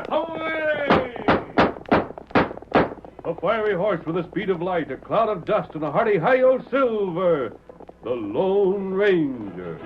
Away! A fiery horse with the speed of light, a cloud of dust, and a hearty hi-yo silver. The Lone Ranger.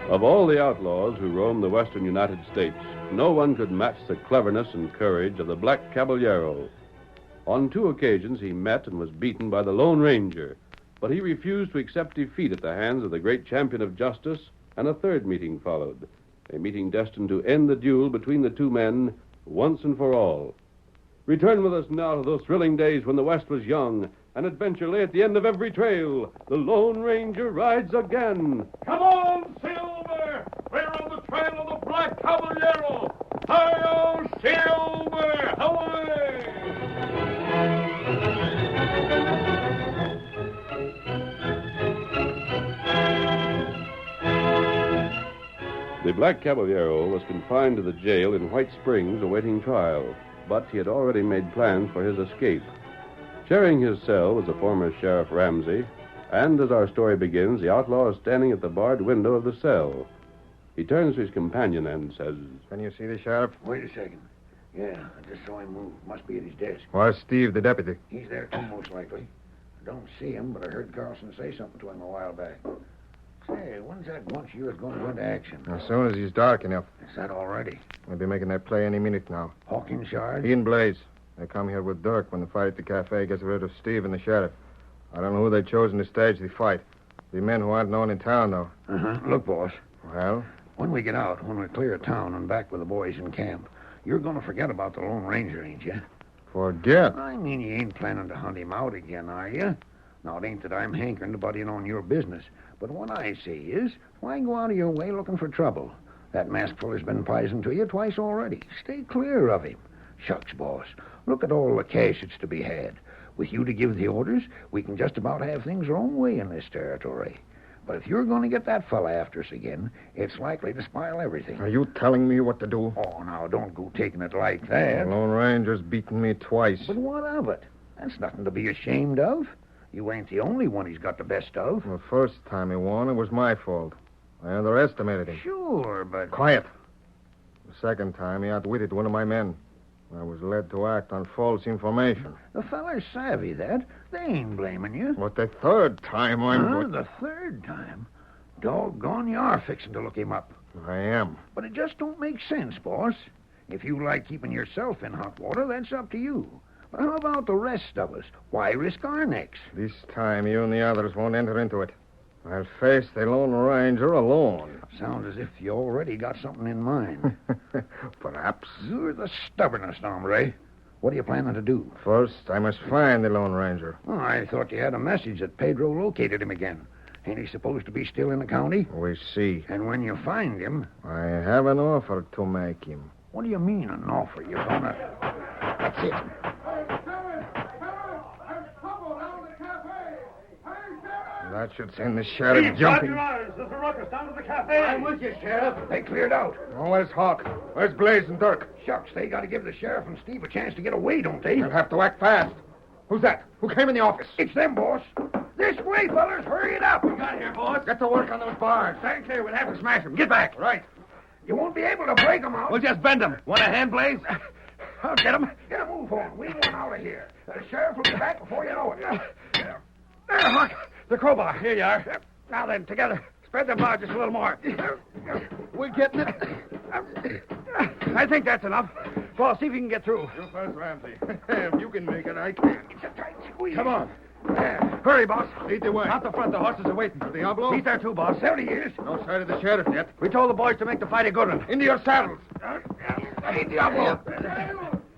Of all the outlaws who roam the western United States, no one could match the cleverness and courage of the Black Caballero. On 2 occasions, he met and was beaten by the Lone Ranger, but he refused to accept defeat at the hands of the great champion of justice, and a 3rd meeting followed, a meeting destined to end the duel between the 2 men once and for all. Return with us now to those thrilling days when the West was young, and adventure lay at the end of every trail. The Lone Ranger rides again. Come on, Silver! We're on the trail of the Black Caballero! Hi-yo, Silver! Away! The Black Caballero was confined to the jail in White Springs awaiting trial, but he had already made plans for his escape. Sharing his cell was the former Sheriff Ramsey, and as our story begins, the outlaw is standing at the barred window of the cell. He turns to his companion and says, Can you see the sheriff? Wait a second. Yeah, I just saw him move. Must be at his desk. Where's Steve, the deputy? He's there too, most likely. I don't see him, but I heard Carlson say something to him a while back. Say, when's that bunch of yours going to go into action? As soon as he's dark enough. Is that already? We'll be making that play any minute now. Hawkins charge? He and Blaze. They come here with Dirk when the fight at the cafe gets rid of Steve and the sheriff. I don't know who they've chosen to stage the fight. The men who aren't known in town, though. Look, boss. Well? When we get out, when we clear town and back with the boys in camp, you're going to forget about the Lone Ranger, ain't you? Forget? I mean, you ain't planning to hunt him out again, are you? Now, it ain't that I'm hankering to butt in on your business, but what I say is, why go out of your way looking for trouble? That masked feller's been poisoned to you twice already. Stay clear of him. Shucks, boss. Look at all the cash that's to be had. With you to give the orders, we can just about have things our own way in this territory. But if you're going to get that fella after us again, it's likely to spoil everything. Are you telling me what to do? Oh, now, don't go taking it like that. The Lone Ranger's beaten me twice. But what of it? That's nothing to be ashamed of. You ain't the only one he's got the best of. The first time he won, it was my fault. I underestimated him. Sure, but... Quiet. The second time, he outwitted one of my men. I was led to act on false information. The feller's savvy, that. They ain't blaming you. But the third time, I'm... The 3rd time? Doggone, you are fixing to look him up. I am. But it just don't make sense, boss. If you like keeping yourself in hot water, that's up to you. But how about the rest of us? Why risk our necks? This time, you and the others won't enter into it. I'll face the Lone Ranger alone. Sounds as if you already got something in mind. Perhaps. You're the stubbornest, hombre. What are you planning to do? First, I must find the Lone Ranger. Oh, I thought you had a message that Pedro located him again. Ain't he supposed to be still in the county? We see. And when you find him... I have an offer to make him. What do you mean, an offer? You're gonna... That's it. That should send the sheriff jumping. There's a ruckus down to the cafe. I'm with you, Sheriff. They cleared out. Oh, where's Hawk? Where's Blaze and Dirk? Shucks, they got to give the sheriff and Steve a chance to get away, don't they? They'll have to act fast. Who's that? Who came in the office? It's them, boss. This way, fellas. Hurry it up. We got here, boss. Get to work on those bars. Stand clear. We'll have to smash them. Get back. Right. You won't be able to break them out. We'll just bend them. Want a hand, Blaze? I'll get them. Get a move on. We want out of here. The sheriff will be back before you know it. There, Huck. The crowbar. Here you are. Now then, together. Spread them out just a little more. We're getting it. I think that's enough. Paul, see if you can get through. You first, Ramsey. If you can make it, I can. It's a tight squeeze. Come on. There. Hurry, boss. Lead the way. Out the front, the horses are waiting. Diablo? He's there too, boss. There he is. No sight of the sheriff yet. We told the boys to make the fight a good one. Into your saddles. Hey, Diablo.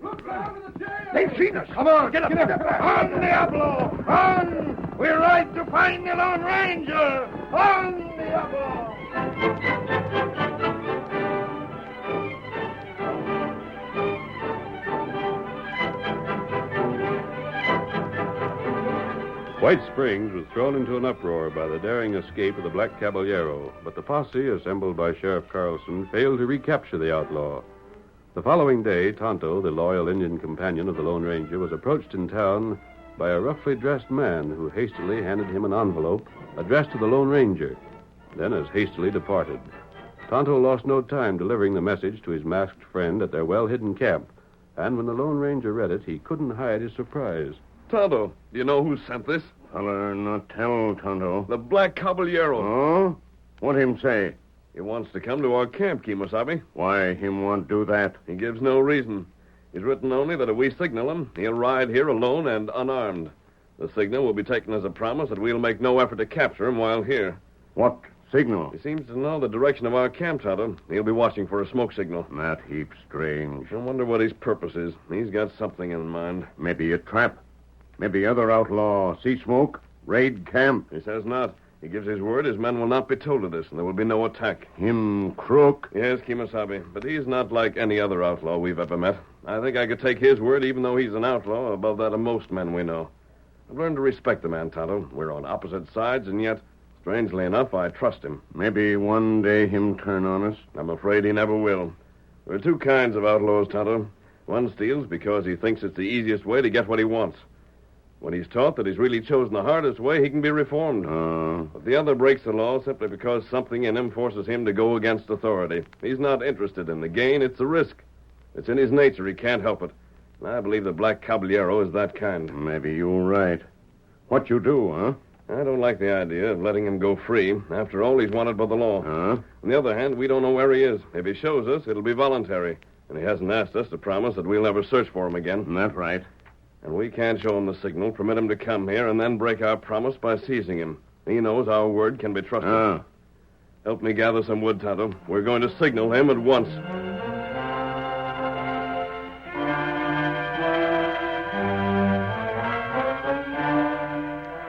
Look down to the jail. They've seen us. Come on. Get up. On, Diablo. On. We're right to find the Lone Ranger. On, Diablo. White Springs was thrown into an uproar by the daring escape of the Black Caballero, but the posse, assembled by Sheriff Carlson, failed to recapture the outlaw. The following day, Tonto, the loyal Indian companion of the Lone Ranger, was approached in town by a roughly dressed man who hastily handed him an envelope addressed to the Lone Ranger, then as hastily departed. Tonto lost no time delivering the message to his masked friend at their well-hidden camp, and when the Lone Ranger read it, he couldn't hide his surprise. Tonto, do you know who sent this? Feller not tell, Tonto. The Black Caballero. Oh? What him say? He wants to come to our camp, Kimosabe. Why him want do that? He gives no reason. He's written only that if we signal him, he'll ride here alone and unarmed. The signal will be taken as a promise that we'll make no effort to capture him while here. What signal? He seems to know the direction of our camp, Tonto. He'll be watching for a smoke signal. That heap strange. I wonder what his purpose is. He's got something in mind. Maybe a trap. Maybe other outlaw see smoke, raid camp. He says not. He gives his word his men will not be told of this, and there will be no attack. Him crook. Yes, Kimosabe, but he's not like any other outlaw we've ever met. I think I could take his word, even though he's an outlaw, above that of most men we know. I've learned to respect the man, Tonto. We're on opposite sides, and yet, strangely enough, I trust him. Maybe one day him turn on us. I'm afraid he never will. There are two kinds of outlaws, Tonto. One steals because he thinks it's the easiest way to get what he wants. When he's taught that he's really chosen the hardest way, he can be reformed. But the other breaks the law simply because something in him forces him to go against authority. He's not interested in the gain, it's the risk. It's in his nature, he can't help it. And I believe the Black Caballero is that kind. Maybe you're right. What you do, huh? I don't like the idea of letting him go free. After all, he's wanted by the law. Huh? On the other hand, we don't know where he is. If he shows us, it'll be voluntary. And he hasn't asked us to promise that we'll never search for him again. That's right. And we can't show him the signal, permit him to come here, and then break our promise by seizing him. He knows our word can be trusted. Help me gather some wood, Tonto. We're going to signal him at once.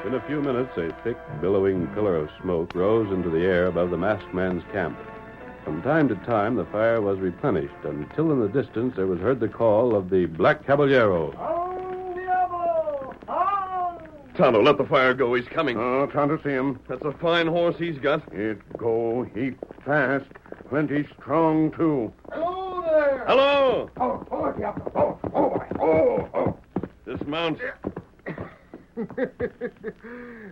In a few minutes, a thick, billowing pillar of smoke rose into the air above the masked man's camp. From time to time, the fire was replenished, until in the distance there was heard the call of the Black Caballero. Tonto, let the fire go. He's coming. Oh, Tonto see him. That's a fine horse he's got. It go heap fast. Plenty strong, too. Hello there. Hello! Oh, Diablo. Oh. Dismount.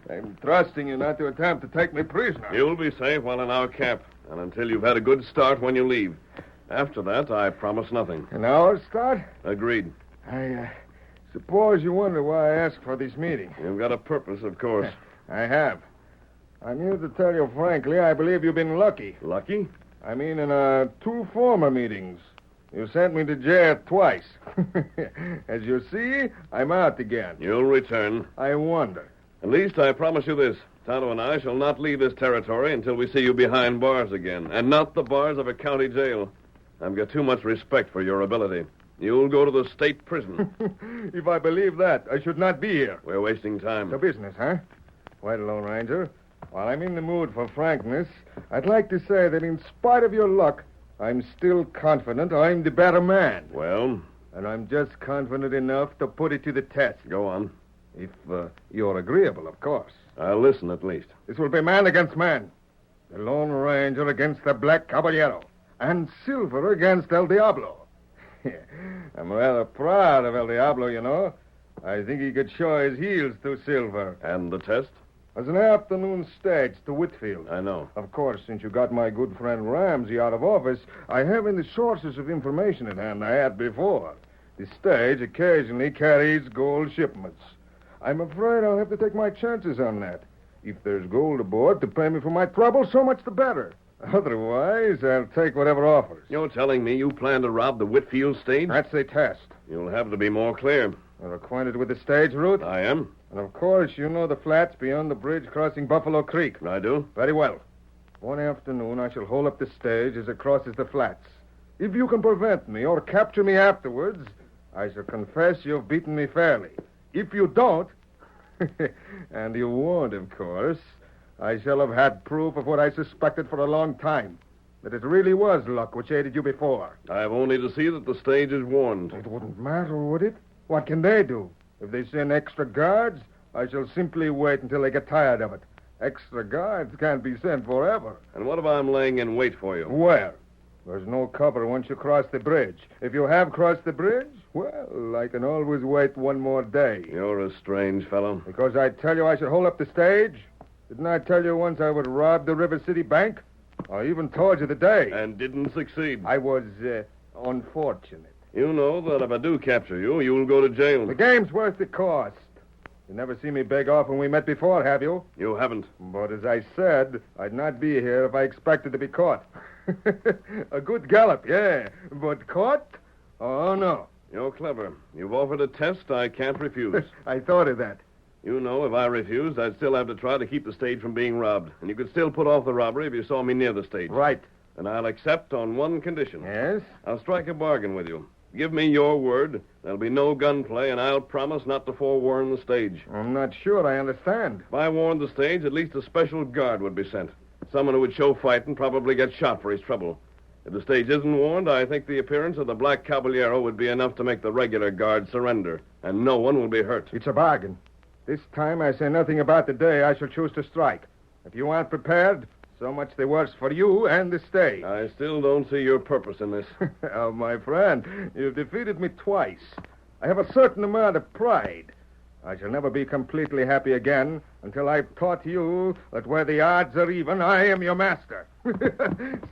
I'm trusting you not to attempt to take me prisoner. You'll be safe while in our camp, and until you've had a good start when you leave. After that, I promise nothing. An hour start? Agreed. I suppose you wonder why I asked for this meeting. You've got a purpose, of course. I have. I'm here to tell you frankly, I believe you've been lucky. Lucky? I mean, in 2 former meetings. You sent me to jail twice. As you see, I'm out again. You'll return. I wonder. At least I promise you this. Tonto and I shall not leave this territory until we see you behind bars again, and not the bars of a county jail. I've got too much respect for your ability. You'll go to the state prison. If I believe that, I should not be here. We're wasting time. The business, huh? Well, Lone Ranger, while I'm in the mood for frankness, I'd like to say that in spite of your luck, I'm still confident I'm the better man. Well? And I'm just confident enough to put it to the test. Go on. If you're agreeable, of course. I'll listen, at least. This will be man against man. The Lone Ranger against the Black Caballero. And Silver against El Diablo. I'm rather proud of El Diablo, you know. I think he could show his heels to Silver. And the test? As an afternoon stage to Whitfield. I know. Of course, since you got my good friend Ramsey out of office, I haven't the sources of information at hand I had before. The stage occasionally carries gold shipments. I'm afraid I'll have to take my chances on that. If there's gold aboard to pay me for my trouble, so much the better. Otherwise, I'll take whatever offers. You're telling me you plan to rob the Whitfield stage? That's the test. You'll have to be more clear. You're acquainted with the stage route? I am. And of course, you know the flats beyond the bridge crossing Buffalo Creek. I do. Very well. One afternoon, I shall hold up the stage as it crosses the flats. If you can prevent me or capture me afterwards, I shall confess you've beaten me fairly. If you don't, and you won't, of course, I shall have had proof of what I suspected for a long time, that it really was luck which aided you before. I've only to see that the stage is warned. It wouldn't matter, would it? What can they do? If they send extra guards, I shall simply wait until they get tired of it. Extra guards can't be sent forever. And what if I'm laying in wait for you? Where? There's no cover once you cross the bridge. If you have crossed the bridge, well, I can always wait one more day. You're a strange fellow. Because I tell you I should hold up the stage? Didn't I tell you once I would rob the River City Bank? I even told you the day. And didn't succeed. I was unfortunate. You know that if I do capture you, you'll go to jail. The game's worth the cost. You never see me beg off when we met before, have you? You haven't. But as I said, I'd not be here if I expected to be caught. A good gallop, yeah. But caught? Oh, no. You're clever. You've offered a test I can't refuse. I thought of that. You know, if I refused, I'd still have to try to keep the stage from being robbed. And you could still put off the robbery if you saw me near the stage. Right. And I'll accept on one condition. Yes? I'll strike a bargain with you. Give me your word. There'll be no gunplay, and I'll promise not to forewarn the stage. I'm not sure I understand. If I warned the stage, at least a special guard would be sent. Someone who would show fight and probably get shot for his trouble. If the stage isn't warned, I think the appearance of the Black Caballero would be enough to make the regular guard surrender, and no one will be hurt. It's a bargain. This time I say nothing about the day I shall choose to strike. If you aren't prepared, so much the worse for you and the stage. I still don't see your purpose in this. Oh, my friend, you've defeated me twice. I have a certain amount of pride. I shall never be completely happy again until I've taught you that where the odds are even, I am your master.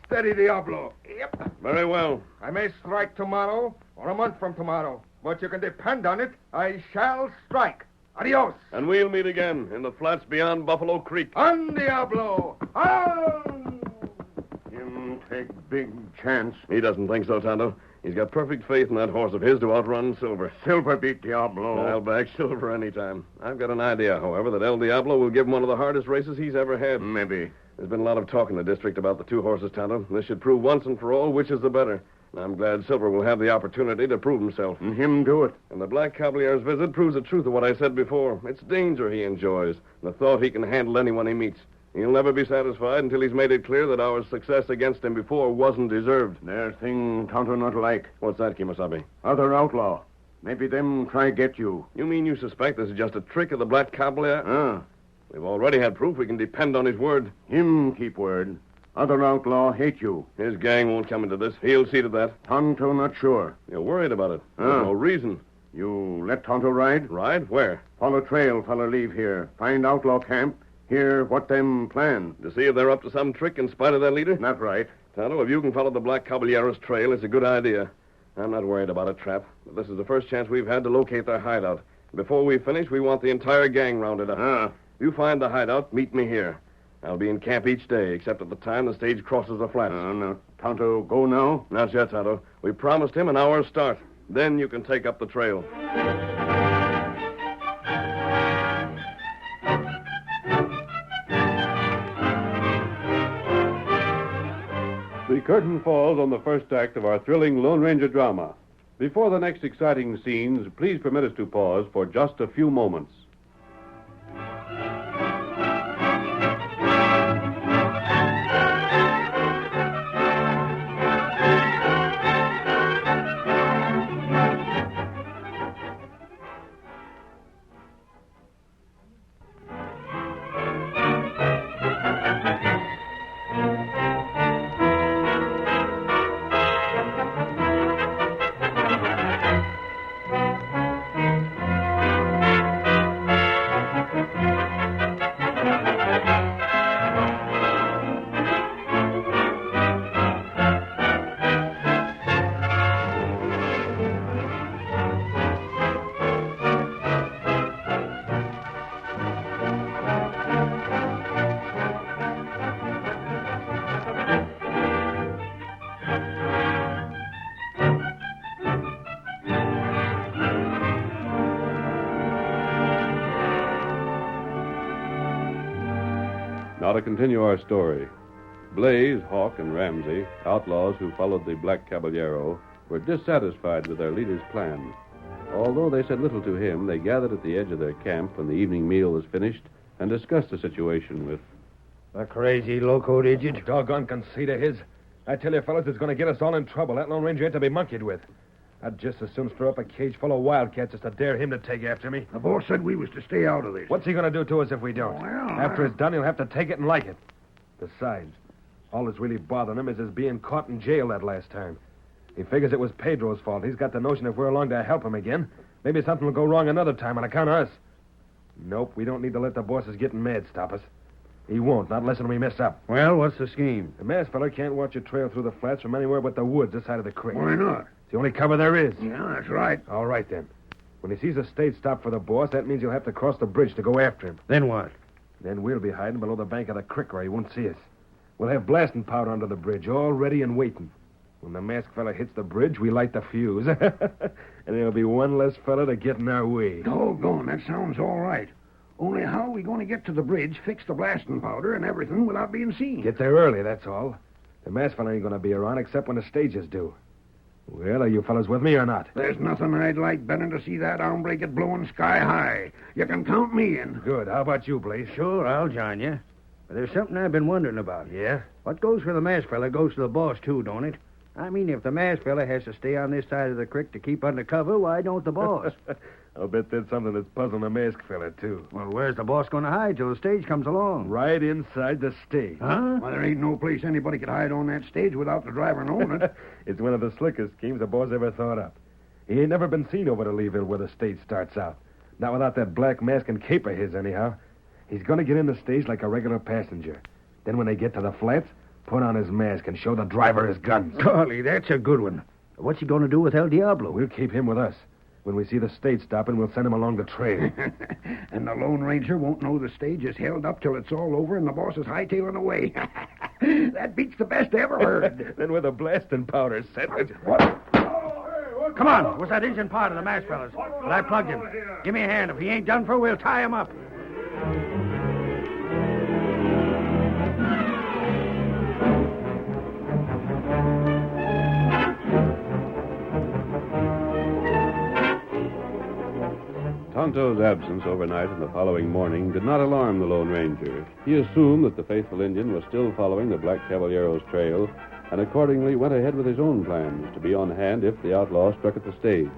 Steady, Diablo. Yep. Very well. I may strike tomorrow or a month from tomorrow, but you can depend on it. I shall strike. Adios. And we'll meet again in the flats beyond Buffalo Creek. On, Diablo! On! Him take big chance. He doesn't think so, Tonto. He's got perfect faith in that horse of his to outrun Silver. Silver beat Diablo. I'll back Silver any time. I've got an idea, however, that El Diablo will give him one of the hardest races he's ever had. Maybe. There's been a lot of talk in the district about the two horses, Tonto. This should prove once and for all which is the better. And I'm glad Silver will have the opportunity to prove himself. And him do it. And the Black Caballero's visit proves the truth of what I said before. It's danger he enjoys, and the thought he can handle anyone he meets. He'll never be satisfied until he's made it clear that our success against him before wasn't deserved. There's thing Tonto not like. What's that, Kimasabi? Other outlaw. Maybe them try get you. You mean you suspect this is just a trick of the Black Caballero? We've already had proof we can depend on his word. Him keep word. Other outlaw hate you. His gang won't come into this. He'll see to that. Tonto not sure. You're worried about it. There's no reason. You let Tonto ride? Ride? Where? Follow trail fella leave here. Find outlaw camp. Hear what them plan. To see if they're up to some trick in spite of their leader? Not right. Tonto, if you can follow the Black Caballero's trail, it's a good idea. I'm not worried about a trap. But this is the first chance we've had to locate their hideout. Before we finish, we want the entire gang rounded up. If you find the hideout, meet me here. I'll be in camp each day, except at the time the stage crosses the flats. No. Tonto, go now? Not yet, Tonto. We promised him an hour's start. Then you can take up the trail. The curtain falls on the first act of our thrilling Lone Ranger drama. Before the next exciting scenes, please permit us to pause for just a few moments. Now to continue our story. Blaze, Hawk, and Ramsey, outlaws who followed the Black Caballero, were dissatisfied with their leader's plan. Although they said little to him, they gathered at the edge of their camp when the evening meal was finished and discussed the situation with... A crazy locoed idiot. Doggone conceit of his. I tell you, fellas, it's going to get us all in trouble. That Lone Ranger ain't to be monkeyed with. I'd just as soon stir up a cage full of wildcats as to dare him to take after me. The boss said we was to stay out of this. What's he going to do to us if we don't? Well, After it's done, he'll have to take it and like it. Besides, all that's really bothering him is his being caught in jail that last time. He figures it was Pedro's fault. He's got the notion if we're along to help him again, maybe something will go wrong another time on account of us. Nope, we don't need to let the boss's getting mad stop us. He won't, not unless we mess up. Well, what's the scheme? The masked fella can't watch a trail through the flats from anywhere but the woods this side of the creek. Why not? It's the only cover there is. Yeah, that's right. All right, then. When he sees a stage stop for the boss, that means he'll have to cross the bridge to go after him. Then what? Then we'll be hiding below the bank of the creek where he won't see us. We'll have blasting powder under the bridge, all ready and waiting. When the masked fella hits the bridge, we light the fuse. And there'll be one less fella to get in our way. Doggone, that sounds all right. Only how are we going to get to the bridge, fix the blasting powder and everything without being seen? Get there early, that's all. The masked fella ain't going to be around except when the stages do. Well, are you fellas with me or not? There's nothing I'd like better than to see that hombre get blowing sky high. You can count me in. Good. How about you, Blaze? Sure, I'll join you. But there's something I've been wondering about. Yeah? What goes for the masked fella goes to the boss, too, don't it? I mean, if the masked fella has to stay on this side of the creek to keep under cover, why don't the boss? I'll bet that's something that's puzzling the masked fella, too. Well, where's the boss going to hide till the stage comes along? Right inside the stage. Huh? Well, there ain't no place anybody could hide on that stage without the driver knowing it. It's one of the slickest schemes the boss ever thought up. He ain't never been seen over to Leeville where the stage starts out. Not without that black mask and cape of his, anyhow. He's going to get in the stage like a regular passenger. Then when they get to the flats, put on his mask and show the driver his guns. Golly, that's a good one. What's he going to do with El Diablo? We'll keep him with us. When we see the stage stopping, we'll send him along the trail. And the Lone Ranger won't know the stage is held up till it's all over and the boss is hightailing away. That beats the best I ever heard. Then with a blasting powder set. What? Come on. What's that engine part of the masked fellas? But I plugged him. Give me a hand. If he ain't done for, we'll tie him up. Tonto's absence overnight and the following morning did not alarm the Lone Ranger. He assumed that the faithful Indian was still following the Black Caballero's trail, and accordingly went ahead with his own plans to be on hand if the outlaw struck at the stage.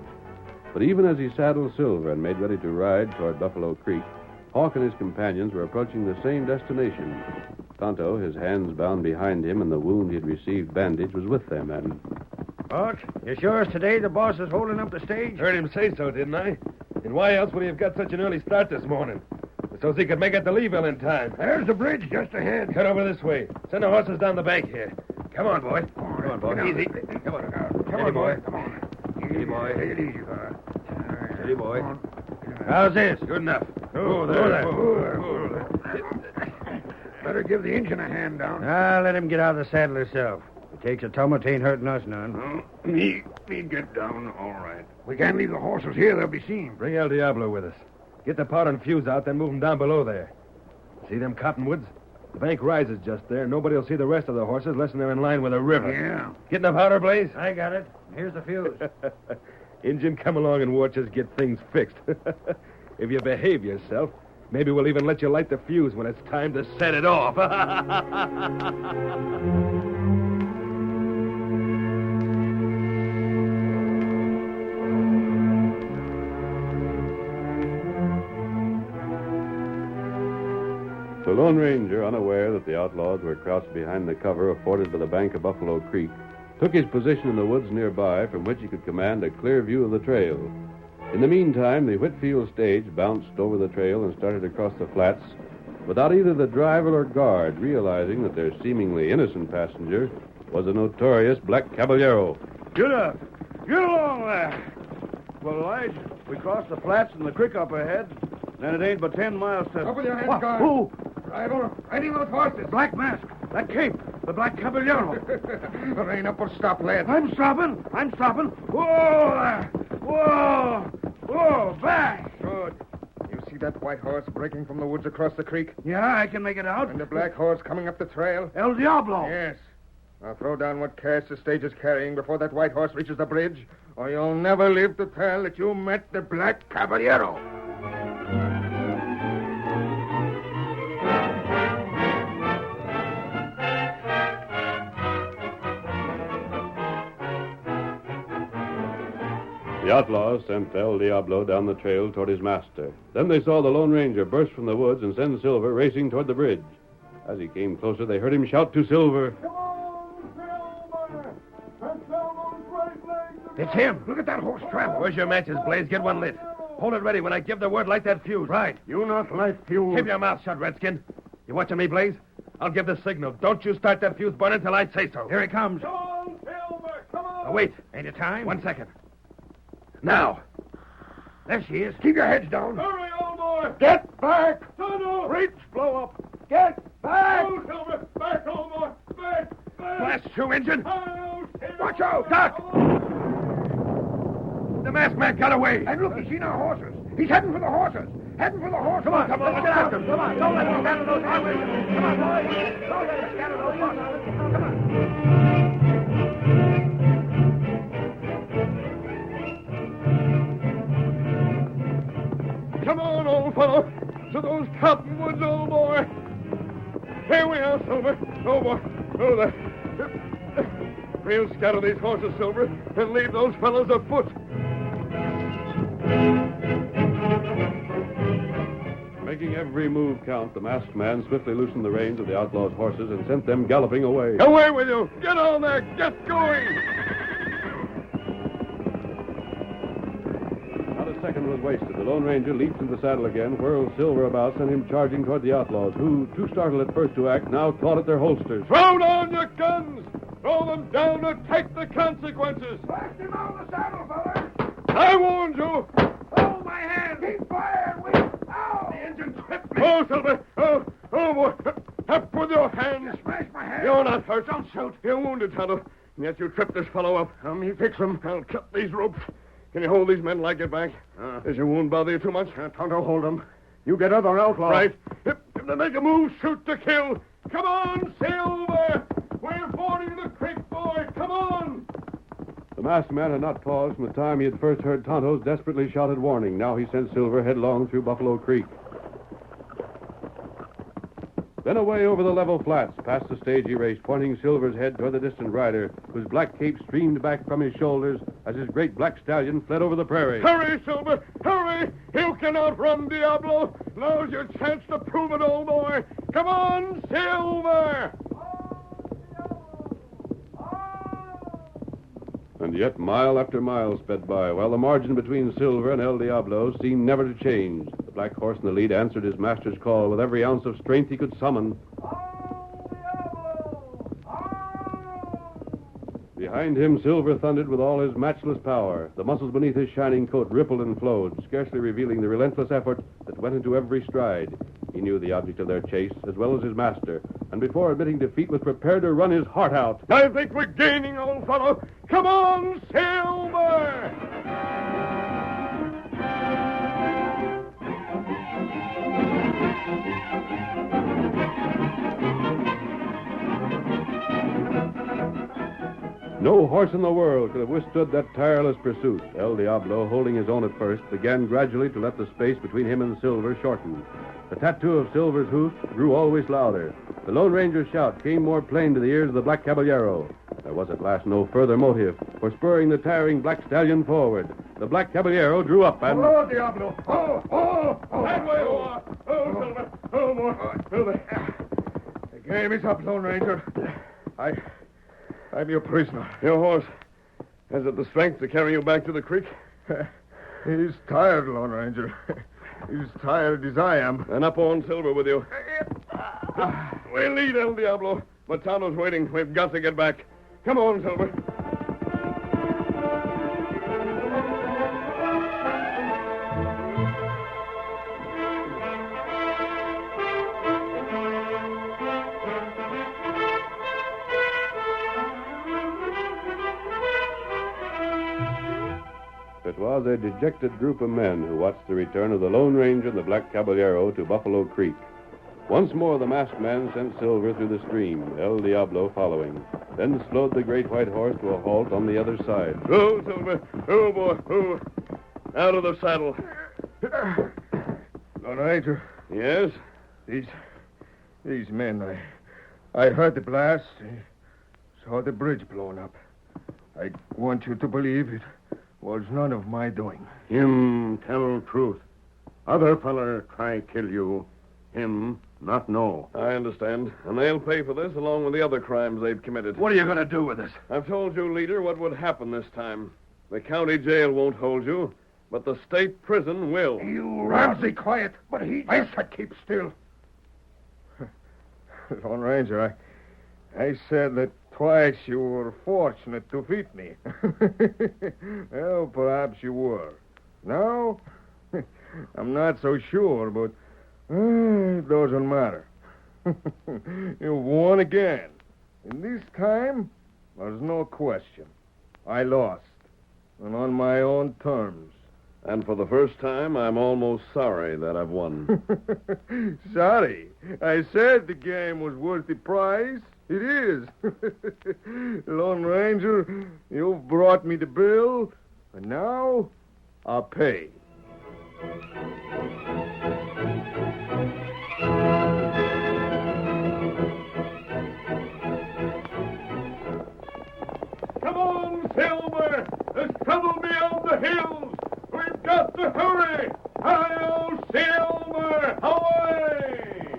But even as he saddled Silver and made ready to ride toward Buffalo Creek, Hawk and his companions were approaching the same destination. Tonto, his hands bound behind him and the wound he had received bandaged, was with them, and... Hawk, you sure today the boss is holding up the stage? Heard him say so, didn't I? And why else would he have got such an early start this morning? So he could make it to Leeville in time. There's the bridge just ahead. Cut over this way. Send the horses down the bank here. Come on, boy. Come on, boy. Easy. Come on. Come on, boy. Come on. Easy, boy. Take it easy, fella. Steady, boy. Come on. How's this? Good enough. Oh, there. Better give the engine a hand down. Let him get out of the saddle himself. If he takes a tumble, it ain't hurting us none. He get down, all right. We can't leave the horses here. They'll be seen. Bring El Diablo with us. Get the powder and fuse out, then move them down below there. See them cottonwoods? The bank rises just there. Nobody will see the rest of the horses unless they're in line with the river. Yeah. Get enough powder, Blaze? I got it. Here's the fuse. Injun, come along and watch us get things fixed. If you behave yourself, maybe we'll even let you light the fuse when it's time to set it off. The Lone Ranger, unaware that the outlaws were crouched behind the cover afforded by the bank of Buffalo Creek, took his position in the woods nearby from which he could command a clear view of the trail. In the meantime, the Whitfield stage bounced over the trail and started across the flats without either the driver or guard realizing that their seemingly innocent passenger was a notorious Black Caballero. Get up. Get along there. Well, Elijah, we crossed the flats and the creek up ahead. Then it ain't but 10 miles to... Up with your hands, What? guard. Who? Riding those horses. Black mask. That cape. The Black Caballero. Rein up or stop, lad. I'm stopping. Whoa there. Whoa. Back. Good. You see that white horse breaking from the woods across the creek? Yeah, I can make it out. And the black horse coming up the trail? El Diablo. Yes. Now throw down what cash the stage is carrying before that white horse reaches the bridge, or you'll never live to tell that you met the Black Caballero. The outlaws sent El Diablo down the trail toward his master. Then they saw the Lone Ranger burst from the woods and send Silver racing toward the bridge. As he came closer, they heard him shout to Silver. It's him. Look at that horse travel. Where's your matches, Blaze? Get one lit. Hold it ready. When I give the word, light that fuse. Right. You not light fuse. Keep your mouth shut, Redskin. You watching me, Blaze? I'll give the signal. Don't you start that fuse burning until I say so. Here he comes. Come on, Silver. Come on. Wait. Ain't it time? 1 second. Now. There she is. Keep your heads down. Hurry, old boy. Get back. Tonto. Reach, blow up. Get back. Oh, Silver. Back, old boy. Back. Blast you, engine. Oh, Silver. Watch out. Duck. The masked man got away. And look, he's seen our horses. He's heading for the horses. Heading for the horses. Come on, let's get after him. Come on, don't let him scatter those horses. Come on, boys. Don't let him scatter those horses. Come on. Come on, old fellow. To those cottonwoods, old boy. Here we are, Silver. Oh, boy. Oh, there. We'll scatter these horses, Silver, and leave those fellows afoot. Making every move count, the masked man swiftly loosened the reins of the outlaws' horses and sent them galloping away. Away with you! Get on there! Get going! Not a second was wasted. The Lone Ranger leaped in the saddle again, whirled Silver about, sent him charging toward the outlaws, who, too startled at first to act, now clawed at their holsters. Throw down your guns! Throw them down and take the consequences! Blast him out of the saddle, fellas. I warned you! Hold my hand. Keep firing. Ow. The engine tripped me. Oh, Silver! Oh, boy! Up with your hands! Smash my hand. You're not hurt. Don't shoot. You're wounded, Tonto. And yet you tripped this fellow up. Help me fix him. I'll cut these ropes. Can you hold these men till I get back? Does your wound bother you too much? Tonto, hold them. You get other outlaws. Right. If they make a move, shoot to kill. Come on, Silver! We're fording the creek, boy. Come on! The masked man had not paused from the time he had first heard Tonto's desperately shouted warning. Now he sent Silver headlong through Buffalo Creek. Then away over the level flats, past the stage he raced, pointing Silver's head toward the distant rider, whose black cape streamed back from his shoulders as his great black stallion fled over the prairie. Hurry, Silver! Hurry! You can outrun Diablo! Now's your chance to prove it, old boy! Come on, Silver! And yet mile after mile sped by, while the margin between Silver and El Diablo seemed never to change. The black horse in the lead answered his master's call with every ounce of strength he could summon. Behind him, Silver thundered with all his matchless power. The muscles beneath his shining coat rippled and flowed, scarcely revealing the relentless effort that went into every stride. He knew the object of their chase, as well as his master, and before admitting defeat was prepared to run his heart out. I think we're gaining, old fellow. Come on, Silver! No horse in the world could have withstood that tireless pursuit. El Diablo, holding his own at first, began gradually to let the space between him and Silver shorten. The tattoo of Silver's hoofs grew always louder. The Lone Ranger's shout came more plain to the ears of the Black Caballero. There was at last no further motive for spurring the tiring black stallion forward. The Black Caballero drew up and... Hello, Diablo! That way, boy! Oh, Silver! Oh, boy! Silver! The game is up, Lone Ranger. I'm your prisoner. Your horse. Has it the strength to carry you back to the creek? He's tired, Lone Ranger. He's tired as I am. And up on Silver with you. We'll lead El Diablo, but Tonto's waiting. We've got to get back. Come on, Silver. was a dejected group of men who watched the return of the Lone Ranger and the Black Caballero to Buffalo Creek. Once more, the masked man sent Silver through the stream, El Diablo following, then slowed the great white horse to a halt on the other side. Oh, Silver. Oh, boy. Oh. Out of the saddle. Lone Ranger, Yes? these men, I heard the blast, saw the bridge blown up. I want you to believe it was none of my doing. Him tell truth. Other feller try kill you. Him not know. I understand. And they'll pay for this along with the other crimes they've committed. What are you going to do with us? I've told you, leader, what would happen this time. The county jail won't hold you, but the state prison will. You Ramsey, quiet. But he... I said keep still. Lone Ranger, I said that twice you were fortunate to beat me. Well, perhaps you were. Now, I'm not so sure, but it doesn't matter. You won again. And this time, there's no question. I lost. And on my own terms. And for the first time, I'm almost sorry that I've won. Sorry. I said the game was worth the price. It is. Lone Ranger, you've brought me the bill, and now I'll pay. Come on, Silver. There's trouble beyond the hills. We've got to hurry. Hi-yo, Silver. Away!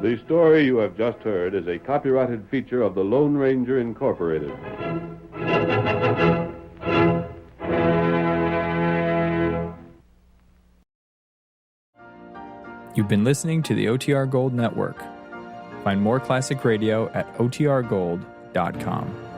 The story you have just heard is a copyrighted feature of the Lone Ranger Incorporated. You've been listening to the OTR Gold Network. Find more classic radio at otrgold.com.